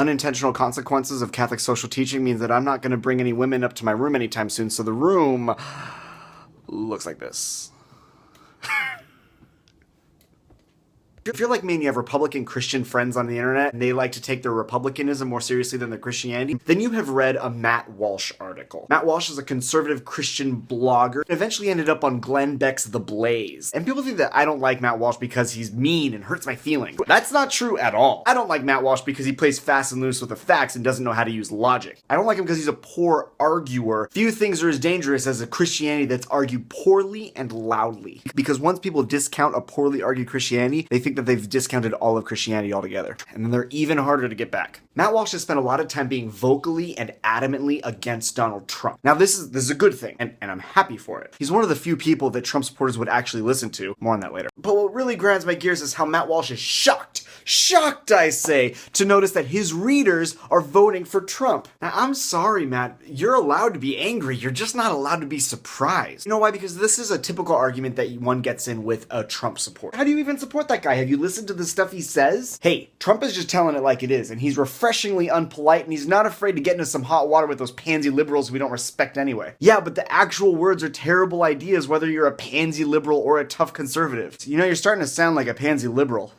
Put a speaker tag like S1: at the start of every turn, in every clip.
S1: Unintentional consequences of Catholic social teaching means that I'm not going to bring any women up to my room anytime soon, so the room looks like this. If you're like me and you have Republican Christian friends on the internet and they like to take their Republicanism more seriously than their Christianity, then you have read a Matt Walsh article. Matt Walsh is a conservative Christian blogger. It eventually ended up on Glenn Beck's The Blaze. And people think that I don't like Matt Walsh because he's mean and hurts my feelings. That's not true at all. I don't like Matt Walsh because he plays fast and loose with the facts and doesn't know how to use logic. I don't like him because he's a poor arguer. Few things are as dangerous as a Christianity that's argued poorly and loudly. Because once people discount a poorly argued Christianity, they think that they've discounted all of Christianity altogether. And then they're even harder to get back. Matt Walsh has spent a lot of time being vocally and adamantly against Donald Trump. Now this is a good thing, and I'm happy for it. He's one of the few people that Trump supporters would actually listen to. More on that later. But what really grinds my gears is how Matt Walsh is shocked I say, to notice that his readers are voting for Trump. Now I'm sorry, Matt, you're allowed to be angry, you're just not allowed to be surprised. You know why? Because this is a typical argument that one gets in with a Trump supporter. How do you even support that guy? Have you listened to the stuff he says? Hey, Trump is just telling it like it is, and he's refreshingly unpolite, and he's not afraid to get into some hot water with those pansy liberals we don't respect anyway. Yeah, but the actual words are terrible ideas whether you're a pansy liberal or a tough conservative. You know, you're starting to sound like a pansy liberal.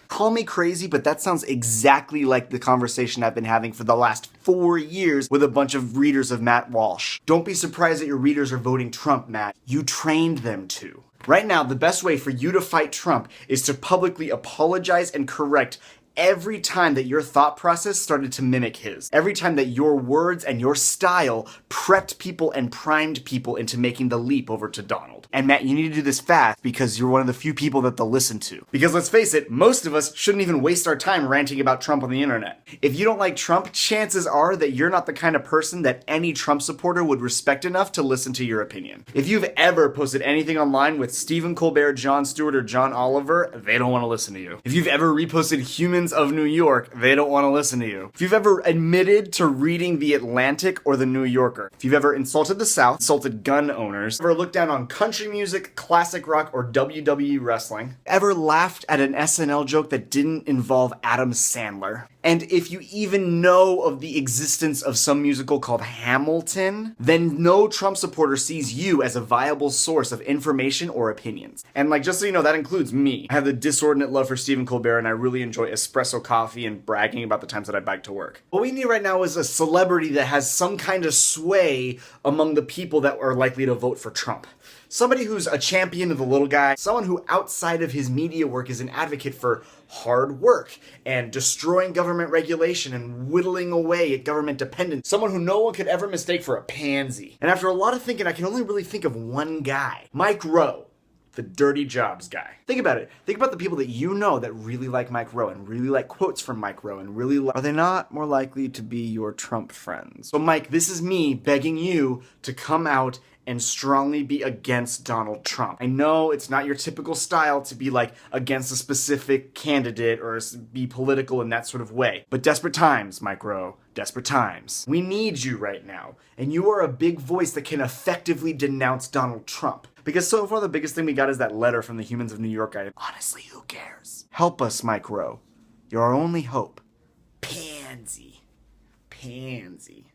S1: Call me crazy, but that sounds exactly like the conversation I've been having for the last 4 years with a bunch of readers of Matt Walsh. Don't be surprised that your readers are voting Trump, Matt. You trained them to. Right now, the best way for you to fight Trump is to publicly apologize and correct every time that your thought process started to mimic his. Every time that your words and your style prepped people and primed people into making the leap over to Donald. And Matt, you need to do this fast because you're one of the few people that they'll listen to. Because let's face it, most of us shouldn't even waste our time ranting about Trump on the internet. If you don't like Trump, chances are that you're not the kind of person that any Trump supporter would respect enough to listen to your opinion. If you've ever posted anything online with Stephen Colbert, Jon Stewart, or John Oliver, they don't want to listen to you. If you've ever reposted Humans of New York, they don't want to listen to you. If you've ever admitted to reading The Atlantic or The New Yorker, if you've ever insulted the South, insulted gun owners, ever looked down on country music, classic rock, or WWE wrestling, ever laughed at an SNL joke that didn't involve Adam Sandler, and if you even know of the existence of some musical called Hamilton, then no Trump supporter sees you as a viable source of information or opinions. And just so you know, that includes me. I have the disordinate love for Stephen Colbert, and I really enjoy espresso coffee and bragging about the times that I bike to work. What we need right now is a celebrity that has some kind of sway among the people that are likely to vote for Trump. Somebody who's a champion of the little guy, someone who outside of his media work is an advocate for hard work and destroying government regulation and whittling away at government dependence. Someone who no one could ever mistake for a pansy. And after a lot of thinking, I can only really think of one guy. Mike Rowe. The dirty jobs guy. Think about it. Think about the people that you know that really like Mike Rowe and really like quotes from Mike Rowe and really are they not more likely to be your Trump friends? So Mike, this is me begging you to come out and strongly be against Donald Trump. I know it's not your typical style to be against a specific candidate or be political in that sort of way. But desperate times, Mike Rowe. Desperate times. We need you right now. And you are a big voice that can effectively denounce Donald Trump. Because so far the biggest thing we got is that letter from the Humans of New York guy. Honestly, who cares? Help us, Mike Rowe. You're our only hope. Pansy. Pansy.